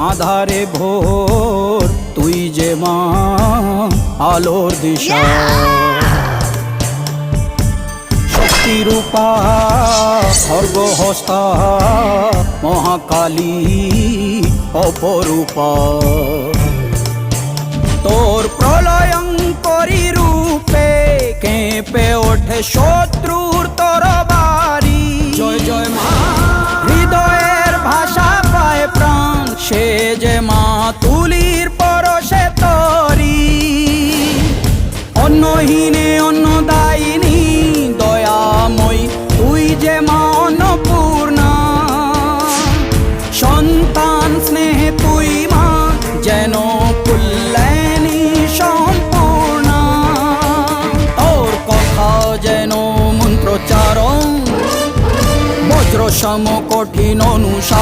আধারে ভোর তুই যে মা আলোর দিশা শক্তিরূপা খর্গহস্তা মহাকালী অপরূপা তোর প্রলয়ঙ্করী রূপে কেঁপে ওঠে শত্রুর তরবারি জয় জয় মা হৃদয়ের ভাষা পায় প্রাণ সে যে মা তুলির পরশে তরি অন্নহীনে অন্নদায়িনী দয়াময়ী তুই যে মা অন্নপূর্ণা সন্তান স্নেহে তুই মা যেন কল্যাণী সম্পূর্ণা তোর কথা যেন মন্ত্রোচ্চারণ বজ্র সম কঠিন অনুশাসন